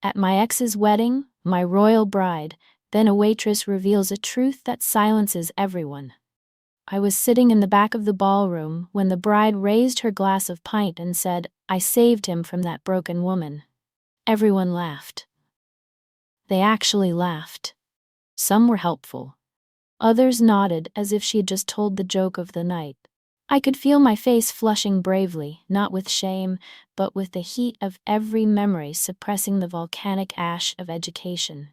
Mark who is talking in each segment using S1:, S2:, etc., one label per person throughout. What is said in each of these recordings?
S1: At my ex's wedding, my royal bride, then a waitress reveals a truth that silences everyone. I was sitting in the back of the ballroom when the bride raised her glass of pint and said, "I saved him from that broken woman." Everyone laughed. They actually laughed. Some were helpful. Others nodded as if she had just told the joke of the night. I could feel my face flushing bravely, not with shame, but with the heat of every memory suppressing the volcanic ash of education.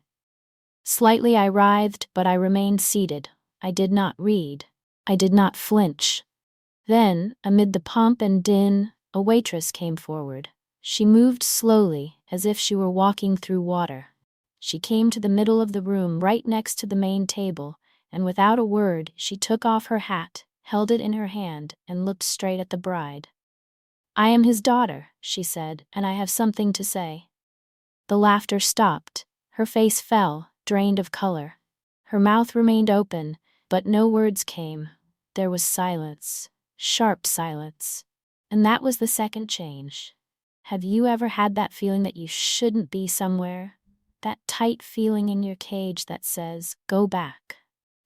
S1: Slightly I writhed, but I remained seated. I did not read. I did not flinch. Then, amid the pomp and din, a waitress came forward. She moved slowly, as if she were walking through water. She came to the middle of the room right next to the main table, and without a word, she took off her hat, held it in her hand, and looked straight at the bride. "I am his daughter," she said, "and I have something to say." The laughter stopped. Her face fell, drained of color. Her mouth remained open, but no words came. There was silence, sharp silence. And that was the second change. Have you ever had that feeling that you shouldn't be somewhere? That tight feeling in your cage that says, "Go back."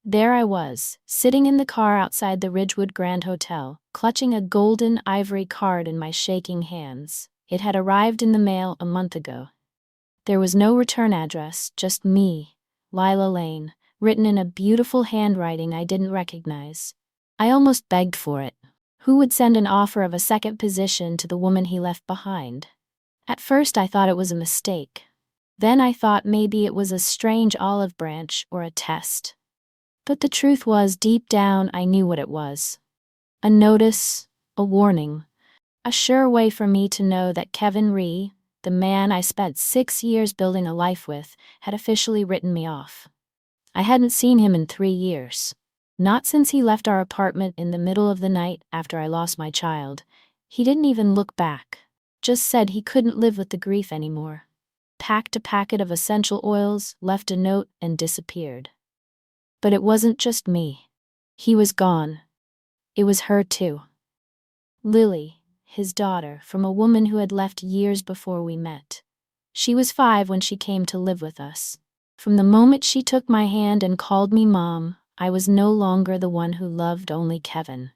S1: There I was, sitting in the car outside the Ridgewood Grand Hotel, clutching a golden ivory card in my shaking hands. It had arrived in the mail a month ago. There was no return address, just me, Lila Lane, written in a beautiful handwriting I didn't recognize. I almost begged for it. Who would send an offer of a second position to the woman he left behind? At first I thought it was a mistake. Then I thought maybe it was a strange olive branch or a test. But the truth was, deep down, I knew what it was. A notice, a warning, a sure way for me to know that Kevin Rhee, the man I spent 6 years building a life with, had officially written me off. I hadn't seen him in 3 years. Not since he left our apartment in the middle of the night after I lost my child. He didn't even look back, just said he couldn't live with the grief anymore. Packed a packet of essential oils, left a note, and disappeared. But it wasn't just me. He was gone. It was her too. Lily, his daughter, from a woman who had left years before we met. She was 5 when she came to live with us. From the moment she took my hand and called me Mom, I was no longer the one who loved only Kevin.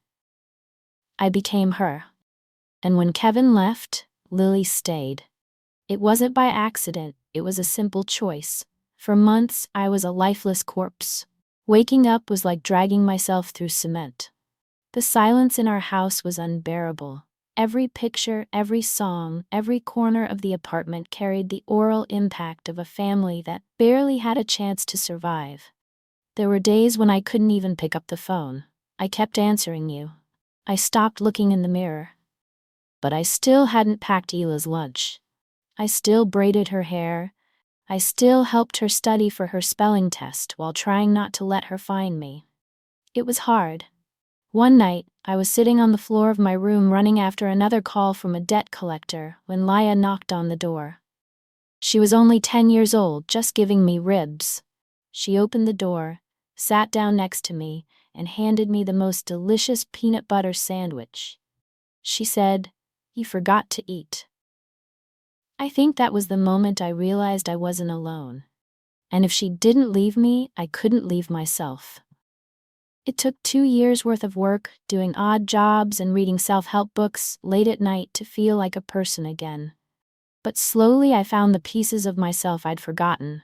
S1: I became her. And when Kevin left, Lily stayed. It wasn't by accident, it was a simple choice. For months, I was a lifeless corpse. Waking up was like dragging myself through cement. The silence in our house was unbearable. Every picture, every song, every corner of the apartment carried the oral impact of a family that barely had a chance to survive. There were days when I couldn't even pick up the phone. I kept answering you. I stopped looking in the mirror. But I still hadn't packed Hila's lunch. I still braided her hair. I still helped her study for her spelling test while trying not to let her find me. It was hard. One night, I was sitting on the floor of my room running after another call from a debt collector when Laya knocked on the door. She was only 10 years old, just giving me ribs. She opened the door, sat down next to me, and handed me the most delicious peanut butter sandwich. She said, "You forgot to eat." I think that was the moment I realized I wasn't alone. And if she didn't leave me, I couldn't leave myself. It took 2 years' worth of work, doing odd jobs and reading self-help books late at night to feel like a person again. But slowly I found the pieces of myself I'd forgotten.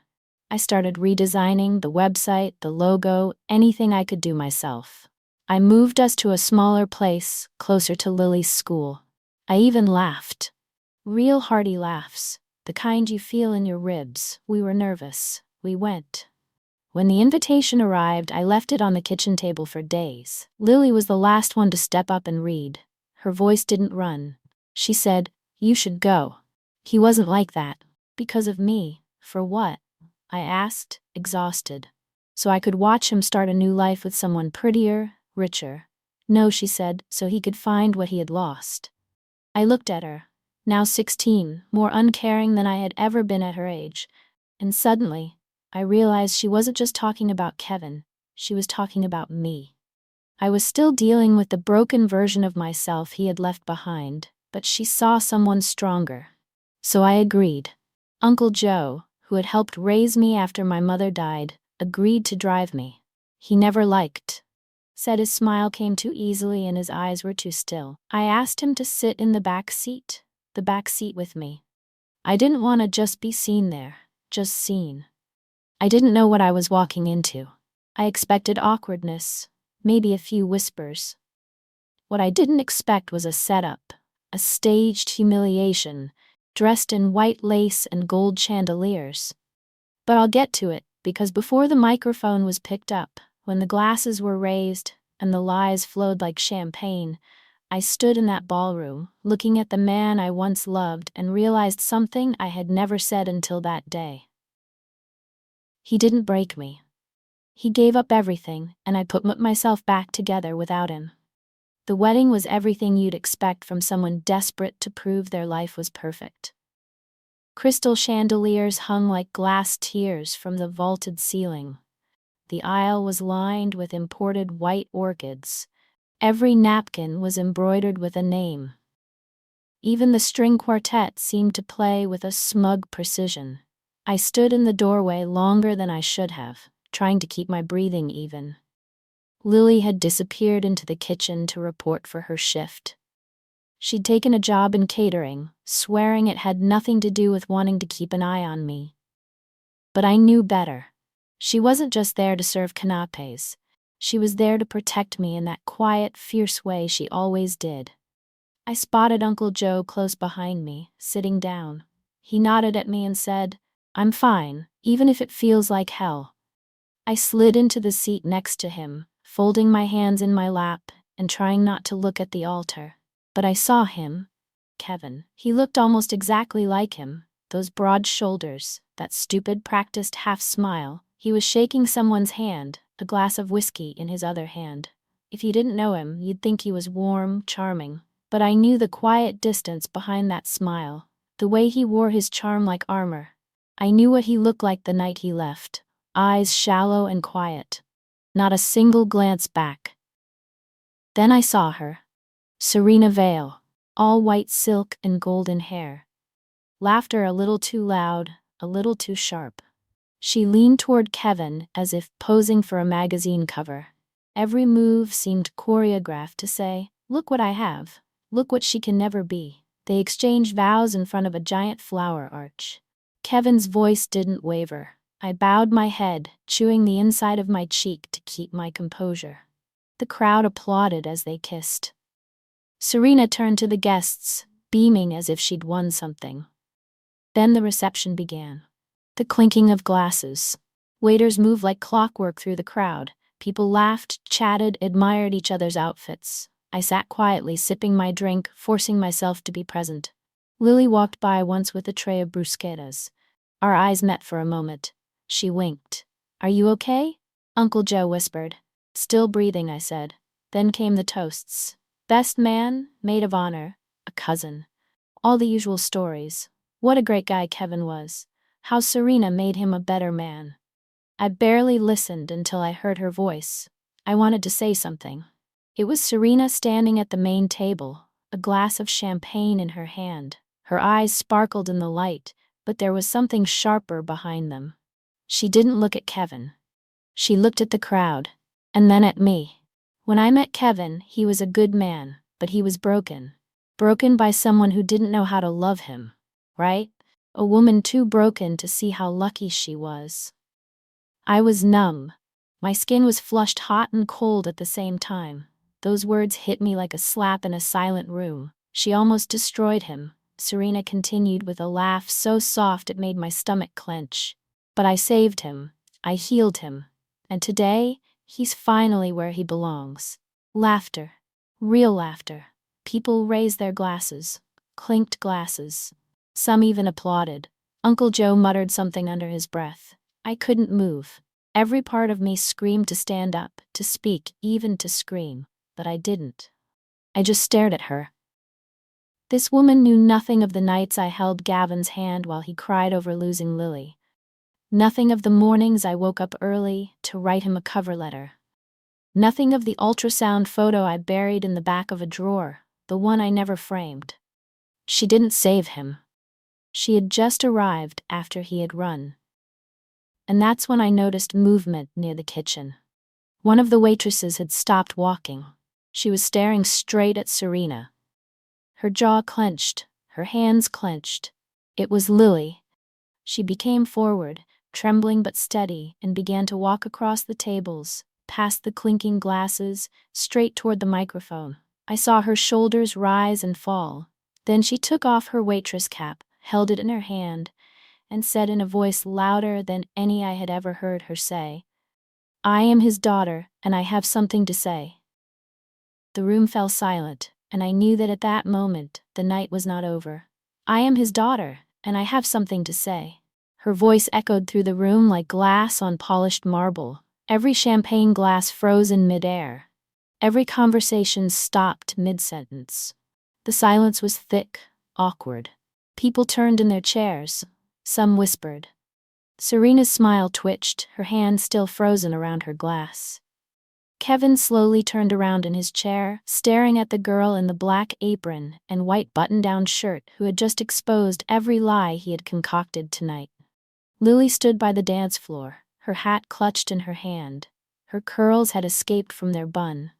S1: I started redesigning the website, the logo, anything I could do myself. I moved us to a smaller place, closer to Lily's school. I even laughed. Real hearty laughs, the kind you feel in your ribs. We were nervous. We went. When the invitation arrived, I left it on the kitchen table for days. Lily was the last one to step up and read. Her voice didn't run. She said, "You should go." He wasn't like that. Because of me. For what? I asked, exhausted. So I could watch him start a new life with someone prettier, richer. No, she said, so he could find what he had lost. I looked at her, now 16, more uncaring than I had ever been at her age, and suddenly, I realized she wasn't just talking about Kevin, she was talking about me. I was still dealing with the broken version of myself he had left behind, but she saw someone stronger. So I agreed. Uncle Joe, who had helped raise me after my mother died, agreed to drive me. He never said his smile came too easily and his eyes were too still. I asked him to sit in the back seat with me. I didn't want to just be seen there, just seen. I didn't know what I was walking into. I expected awkwardness, maybe a few whispers. What I didn't expect was a setup, a staged humiliation, dressed in white lace and gold chandeliers. But I'll get to it, because before the microphone was picked up, when the glasses were raised and the lies flowed like champagne, I stood in that ballroom, looking at the man I once loved and realized something I had never said until that day. He didn't break me. He gave up everything, and I put myself back together without him. The wedding was everything you'd expect from someone desperate to prove their life was perfect. Crystal chandeliers hung like glass tears from the vaulted ceiling. The aisle was lined with imported white orchids. Every napkin was embroidered with a name. Even the string quartet seemed to play with a smug precision. I stood in the doorway longer than I should have, trying to keep my breathing even. Lily had disappeared into the kitchen to report for her shift. She'd taken a job in catering, swearing it had nothing to do with wanting to keep an eye on me. But I knew better. She wasn't just there to serve canapes. She was there to protect me in that quiet, fierce way she always did. I spotted Uncle Joe close behind me, sitting down. He nodded at me and said, "I'm fine, even if it feels like hell." I slid into the seat next to him, folding my hands in my lap and trying not to look at the altar. But I saw him, Kevin. He looked almost exactly like him, those broad shoulders, that stupid practiced half-smile. He was shaking someone's hand, a glass of whiskey in his other hand. If you didn't know him, you'd think he was warm, charming. But I knew the quiet distance behind that smile, the way he wore his charm like armor. I knew what he looked like the night he left, eyes shallow and quiet. Not a single glance back. Then I saw her. Serena Vale, all white silk and golden hair. Laughter a little too loud, a little too sharp. She leaned toward Kevin as if posing for a magazine cover. Every move seemed choreographed to say, "Look what I have. Look what she can never be." They exchanged vows in front of a giant flower arch. Kevin's voice didn't waver. I bowed my head, chewing the inside of my cheek to keep my composure. The crowd applauded as they kissed. Serena turned to the guests, beaming as if she'd won something. Then the reception began. The clinking of glasses. Waiters moved like clockwork through the crowd. People laughed, chatted, admired each other's outfits. I sat quietly, sipping my drink, forcing myself to be present. Lily walked by once with a tray of bruschettas. Our eyes met for a moment. She winked. "Are you okay?" Uncle Joe whispered. "Still breathing," I said. Then came the toasts. Best man, maid of honor, a cousin. All the usual stories. What a great guy Kevin was. How Serena made him a better man. I barely listened until I heard her voice. I wanted to say something. It was Serena standing at the main table, a glass of champagne in her hand. Her eyes sparkled in the light, but there was something sharper behind them. She didn't look at Kevin. She looked at the crowd, and then at me. When I met Kevin, he was a good man, but he was broken. Broken by someone who didn't know how to love him, right? A woman too broken to see how lucky she was. I was numb. My skin was flushed hot and cold at the same time. Those words hit me like a slap in a silent room. She almost destroyed him, Serena continued with a laugh so soft it made my stomach clench. But I saved him. I healed him. And today, he's finally where he belongs. Laughter. Real laughter. People raised their glasses. Clinked glasses. Some even applauded. Uncle Joe muttered something under his breath. I couldn't move. Every part of me screamed to stand up, to speak, even to scream. But I didn't. I just stared at her. This woman knew nothing of the nights I held Gavin's hand while he cried over losing Lily. Nothing of the mornings I woke up early to write him a cover letter. Nothing of the ultrasound photo I buried in the back of a drawer, the one I never framed. She didn't save him. She had just arrived after he had run. And that's when I noticed movement near the kitchen. One of the waitresses had stopped walking. She was staring straight at Serena. Her jaw clenched, her hands clenched. It was Lily. She came forward, trembling but steady, and began to walk across the tables, past the clinking glasses, straight toward the microphone. I saw her shoulders rise and fall. Then she took off her waitress cap, held it in her hand, and said in a voice louder than any I had ever heard her say, "I am his daughter, and I have something to say." The room fell silent, and I knew that at that moment, the night was not over. "I am his daughter, and I have something to say." Her voice echoed through the room like glass on polished marble. Every champagne glass froze in midair. Every conversation stopped mid-sentence. The silence was thick, awkward. People turned in their chairs. Some whispered. Serena's smile twitched, her hand still frozen around her glass. Kevin slowly turned around in his chair, staring at the girl in the black apron and white button-down shirt who had just exposed every lie he had concocted tonight. Lily stood by the dance floor, her hat clutched in her hand. Her curls had escaped from their bun.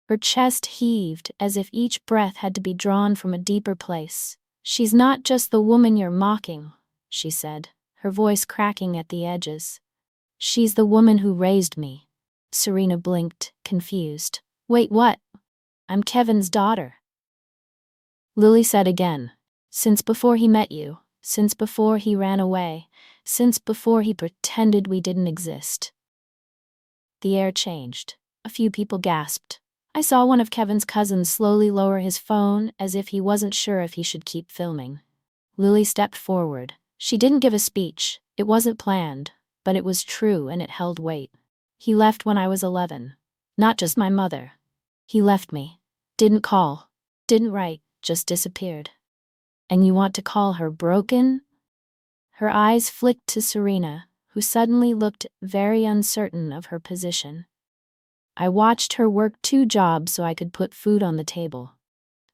S1: Her chest heaved as if each breath had to be drawn from a deeper place. "She's not just the woman you're mocking," she said, her voice cracking at the edges. "She's the woman who raised me." Serena blinked, confused. "Wait, what?" "I'm Kevin's daughter." Lily said again, "Since before he met you, since before he ran away, since before he pretended we didn't exist." The air changed. A few people gasped. I saw one of Kevin's cousins slowly lower his phone as if he wasn't sure if he should keep filming. Lily stepped forward. She didn't give a speech. It wasn't planned, but it was true and it held weight. "He left when I was 11. Not just my mother. He left me. Didn't call. Didn't write. Just disappeared." "And you want to call her broken?" Her eyes flicked to Serena, who suddenly looked very uncertain of her position. "I watched her work 2 jobs so I could put food on the table.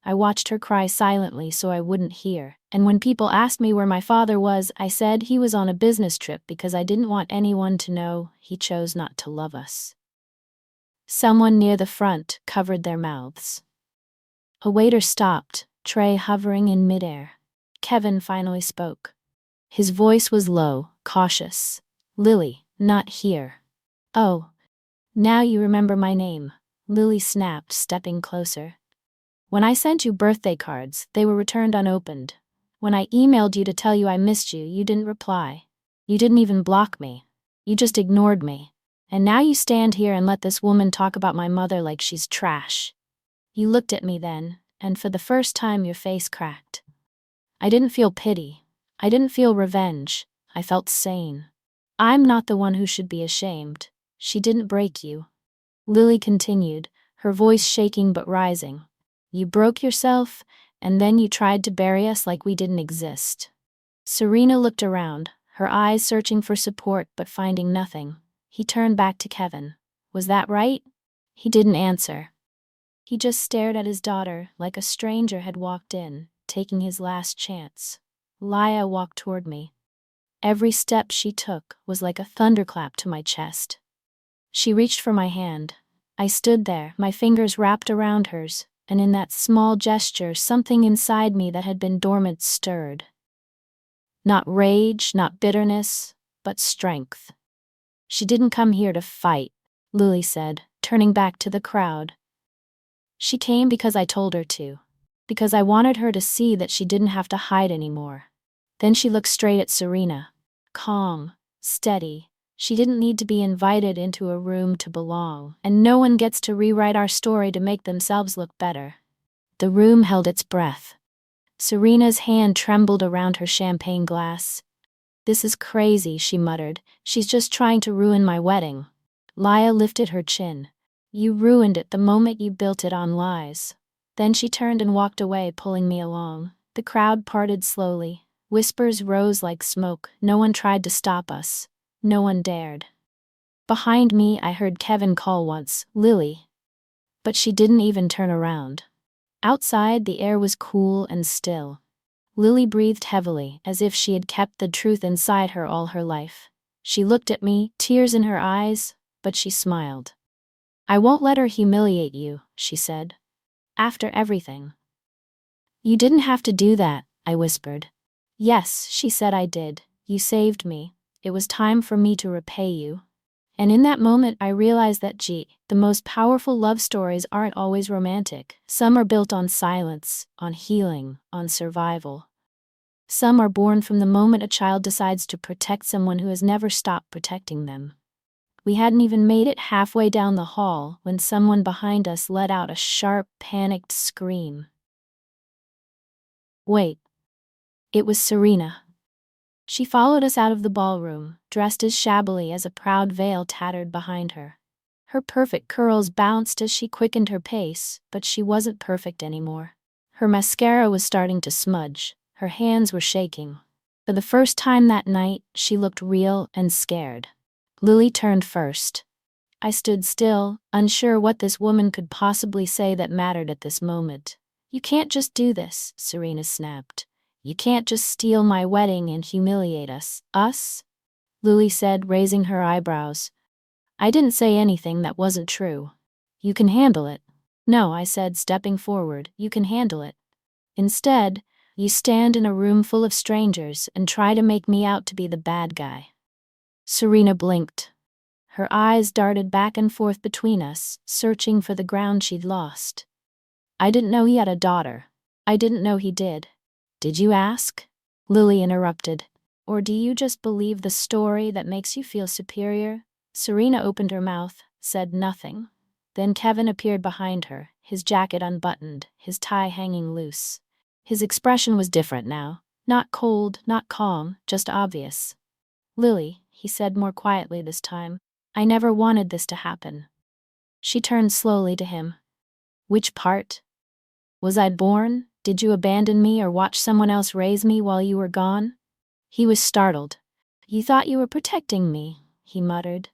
S1: I watched her cry silently so I wouldn't hear, and when people asked me where my father was, I said he was on a business trip because I didn't want anyone to know he chose not to love us." Someone near the front covered their mouths. A waiter stopped, tray hovering in midair. Kevin finally spoke. His voice was low, cautious. "Lily, not here." "Oh, now you remember my name," Lily snapped, stepping closer. "When I sent you birthday cards, they were returned unopened. When I emailed you to tell you I missed you, you didn't reply. You didn't even block me. You just ignored me. And now you stand here and let this woman talk about my mother like she's trash." You looked at me then, and for the first time your face cracked. I didn't feel pity. I didn't feel revenge. I felt sane. "I'm not the one who should be ashamed. She didn't break you." Lily continued, her voice shaking but rising. "You broke yourself, and then you tried to bury us like we didn't exist." Serena looked around, her eyes searching for support but finding nothing. He turned back to Kevin. "Was that right?" He didn't answer. He just stared at his daughter like a stranger had walked in, taking his last chance. Laya walked toward me. Every step she took was like a thunderclap to my chest. She reached for my hand. I stood there, my fingers wrapped around hers, and in that small gesture something inside me that had been dormant stirred. Not rage, not bitterness, but strength. "She didn't come here to fight," Lily said, turning back to the crowd. "She came because I told her to. Because I wanted her to see that she didn't have to hide anymore." Then she looked straight at Serena. Calm, steady. She didn't need to be invited into a room to belong, and no one gets to rewrite our story to make themselves look better. The room held its breath. Serena's hand trembled around her champagne glass. "This is crazy," she muttered. "She's just trying to ruin my wedding." Laya lifted her chin. "You ruined it the moment you built it on lies." Then she turned and walked away, pulling me along. The crowd parted slowly. Whispers rose like smoke. No one tried to stop us. No one dared. Behind me, I heard Kevin call once, "Lily." But she didn't even turn around. Outside, the air was cool and still. Lily breathed heavily, as if she had kept the truth inside her all her life. She looked at me, tears in her eyes, but she smiled. "I won't let her humiliate you," she said. "After everything." "You didn't have to do that," I whispered. "Yes," she said, "I did. You saved me. It was time for me to repay you." And in that moment I realized that the most powerful love stories aren't always romantic. Some are built on silence, on healing, on survival. Some are born from the moment a child decides to protect someone who has never stopped protecting them. We hadn't even made it halfway down the hall when someone behind us let out a sharp, panicked scream. Wait. It was Serena. She followed us out of the ballroom, dressed as shabbily as a proud veil tattered behind her. Her perfect curls bounced as she quickened her pace, but she wasn't perfect anymore. Her mascara was starting to smudge, her hands were shaking. For the first time that night, she looked real and scared. Lily turned first. I stood still, unsure what this woman could possibly say that mattered at this moment. "You can't just do this," Serena snapped. "You can't just steal my wedding and humiliate us." "Us?" Lily said, raising her eyebrows. "I didn't say anything that wasn't true. You can handle it." "No," I said, stepping forward, "you can handle it. Instead, you stand in a room full of strangers and try to make me out to be the bad guy." Serena blinked. Her eyes darted back and forth between us, searching for the ground she'd lost. "I didn't know he had a daughter. I didn't know he did." "Did you ask?" Lily interrupted. "Or do you just believe the story that makes you feel superior?" Serena opened her mouth, said nothing. Then Kevin appeared behind her, his jacket unbuttoned, his tie hanging loose. His expression was different now. Not cold, not calm, just obvious. "Lily," he said more quietly this time, "I never wanted this to happen." She turned slowly to him. "Which part? Was I born? Did you abandon me or watch someone else raise me while you were gone?" He was startled. "You thought you were protecting me," he muttered.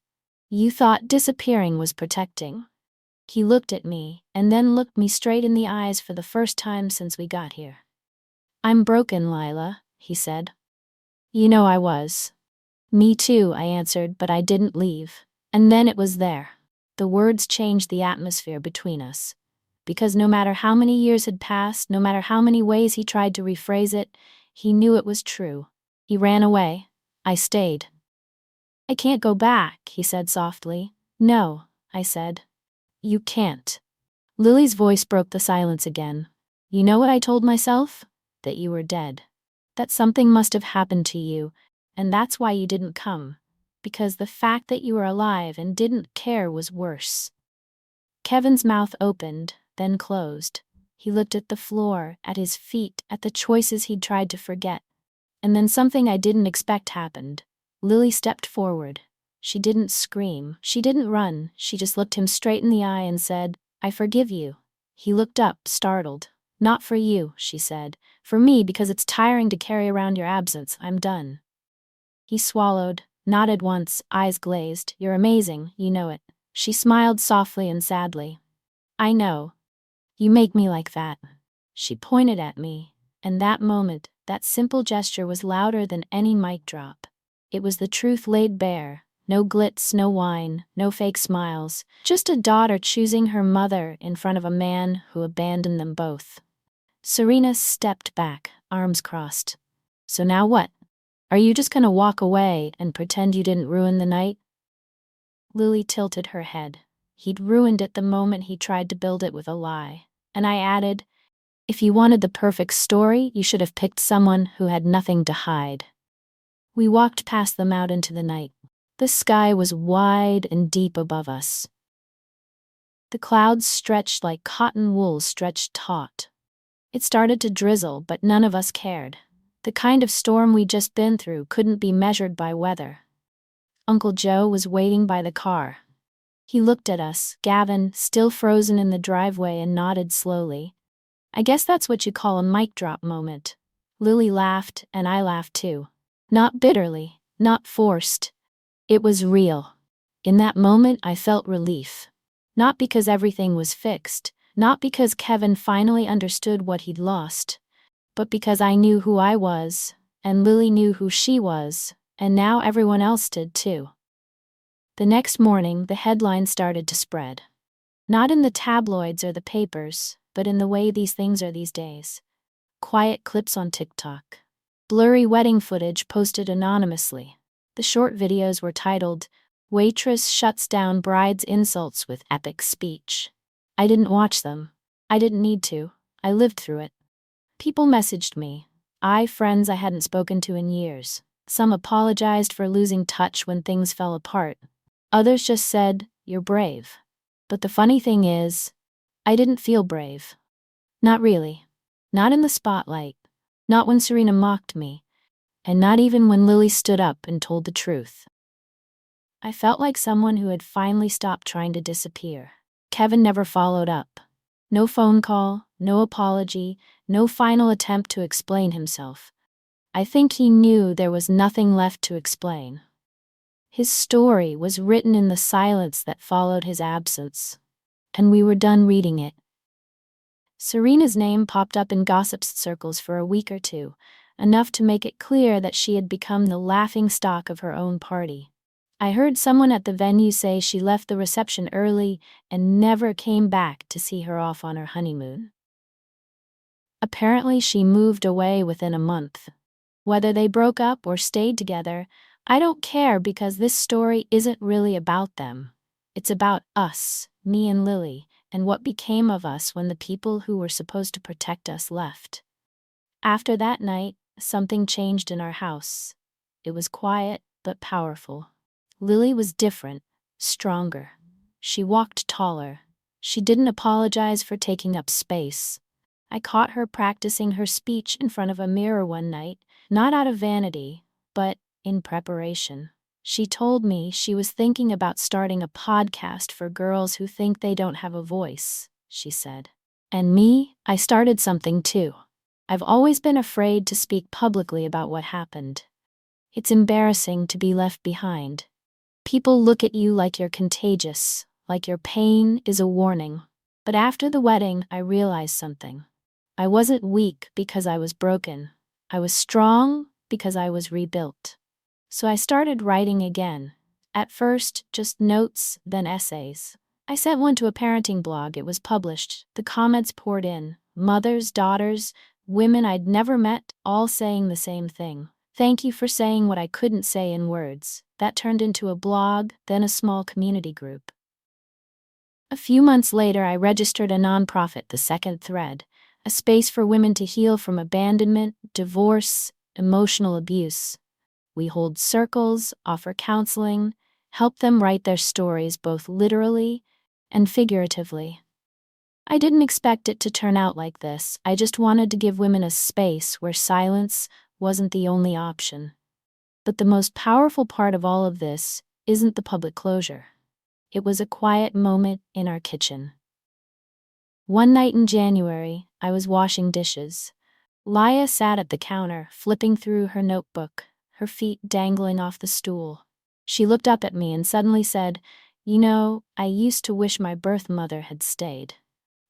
S1: "You thought disappearing was protecting." He looked at me, and then looked me straight in the eyes for the first time since we got here. "I'm broken, Lila," he said. "You know I was." "Me too," I answered, but I didn't leave. And then it was there. The words changed the atmosphere between us. Because no matter how many years had passed, no matter how many ways he tried to rephrase it, he knew it was true. He ran away. I stayed. "I can't go back," he said softly. "No," I said. "You can't." Lily's voice broke the silence again. "You know what I told myself? That you were dead. That something must have happened to you, and that's why you didn't come. Because the fact that you were alive and didn't care was worse." Kevin's mouth opened, then closed. He looked at the floor, at his feet, at the choices he'd tried to forget. And then something I didn't expect happened. Lily stepped forward. She didn't scream, she didn't run, she just looked him straight in the eye and said, "I forgive you." He looked up, startled. "Not for you," she said. "For me, because it's tiring to carry around your absence. I'm done." He swallowed, nodded once, eyes glazed. "You're amazing, you know it." She smiled softly and sadly. "I know. You make me like that." She pointed at me, and that moment, that simple gesture was louder than any mic drop. It was the truth laid bare. No glitz, no whine, no fake smiles. Just a daughter choosing her mother in front of a man who abandoned them both. Serena stepped back, arms crossed. "So now what? Are you just gonna walk away and pretend you didn't ruin the night?" Lily tilted her head. He'd ruined it the moment he tried to build it with a lie. And I added, "If you wanted the perfect story, you should have picked someone who had nothing to hide." We walked past them out into the night. The sky was wide and deep above us. The clouds stretched like cotton wool stretched taut. It started to drizzle, but none of us cared. The kind of storm we'd just been through couldn't be measured by weather. Uncle Joe was waiting by the car. He looked at us, Gavin, still frozen in the driveway, and nodded slowly. "I guess that's what you call a mic drop moment." Lily laughed, and I laughed too. Not bitterly, not forced. It was real. In that moment, I felt relief. Not because everything was fixed, not because Kevin finally understood what he'd lost, but because I knew who I was, and Lily knew who she was, and now everyone else did too. The next morning, the headlines started to spread. Not in the tabloids or the papers, but in the way these things are these days. Quiet clips on TikTok. Blurry wedding footage posted anonymously. The short videos were titled, "Waitress Shuts Down Bride's Insults with Epic Speech." I didn't watch them. I didn't need to. I lived through it. People messaged me. Friends I hadn't spoken to in years. Some apologized for losing touch when things fell apart. Others just said, "You're brave." But the funny thing is, I didn't feel brave. Not really. Not in the spotlight. Not when Serena mocked me. And not even when Lily stood up and told the truth. I felt like someone who had finally stopped trying to disappear. Kevin never followed up. No phone call, no apology, no final attempt to explain himself. I think he knew there was nothing left to explain. His story was written in the silence that followed his absence, and we were done reading it. Serena's name popped up in gossip circles for a week or two, enough to make it clear that she had become the laughingstock of her own party. I heard someone at the venue say she left the reception early and never came back to see her off on her honeymoon. Apparently, she moved away within a month. Whether they broke up or stayed together, I don't care, because this story isn't really about them. It's about us, me and Lily, and what became of us when the people who were supposed to protect us left. After that night, something changed in our house. It was quiet, but powerful. Lily was different, stronger. She walked taller. She didn't apologize for taking up space. I caught her practicing her speech in front of a mirror one night, not out of vanity, but in preparation. She told me she was thinking about starting a podcast for girls who think they don't have a voice, she said. And me, I started something too. I've always been afraid to speak publicly about what happened. It's embarrassing to be left behind. People look at you like you're contagious, like your pain is a warning. But after the wedding, I realized something. I wasn't weak because I was broken. I was strong because I was rebuilt. So I started writing again. At first, just notes, then essays. I sent one to a parenting blog. It was published. The comments poured in. Mothers, daughters, women I'd never met, all saying the same thing. "Thank you for saying what I couldn't say in words." That turned into a blog, then a small community group. A few months later, I registered a nonprofit, The Second Thread, a space for women to heal from abandonment, divorce, emotional abuse. We hold circles, offer counseling, help them write their stories both literally and figuratively. I didn't expect it to turn out like this. I just wanted to give women a space where silence wasn't the only option. But the most powerful part of all of this isn't the public closure. It was a quiet moment in our kitchen. One night in January, I was washing dishes. Laya sat at the counter, flipping through her notebook, her feet dangling off the stool. She looked up at me and suddenly said, "You know, I used to wish my birth mother had stayed."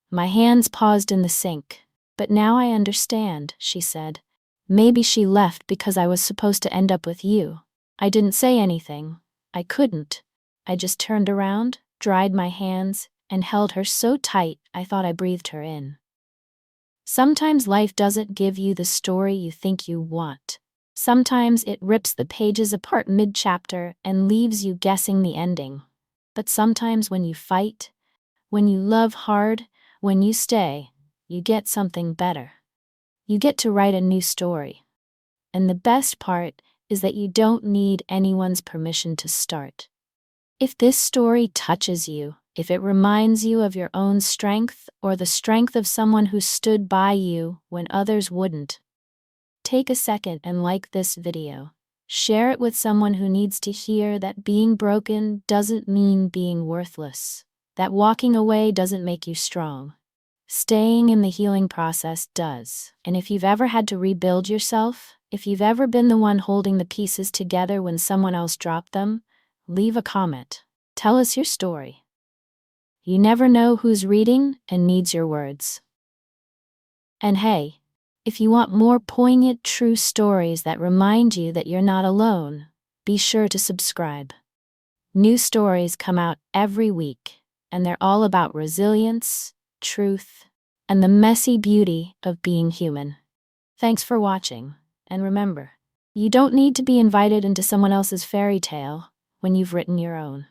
S1: My hands paused in the sink. "But now I understand," she said. "Maybe she left because I was supposed to end up with you." I didn't say anything. I couldn't. I just turned around, dried my hands, and held her so tight I thought I breathed her in. Sometimes life doesn't give you the story you think you want. Sometimes it rips the pages apart mid-chapter and leaves you guessing the ending. But sometimes when you fight, when you love hard, when you stay, you get something better. You get to write a new story. And the best part is that you don't need anyone's permission to start. If this story touches you, if it reminds you of your own strength or the strength of someone who stood by you when others wouldn't, take a second and like this video. Share it with someone who needs to hear that being broken doesn't mean being worthless, that walking away doesn't make you strong. Staying in the healing process does. And if you've ever had to rebuild yourself, if you've ever been the one holding the pieces together when someone else dropped them, leave a comment. Tell us your story. You never know who's reading and needs your words. And hey, If you want more poignant, true stories that remind you that you're not alone, be sure to subscribe. New stories come out every week, and they're all about resilience, truth, and the messy beauty of being human. Thanks for watching, and remember, you don't need to be invited into someone else's fairy tale when you've written your own.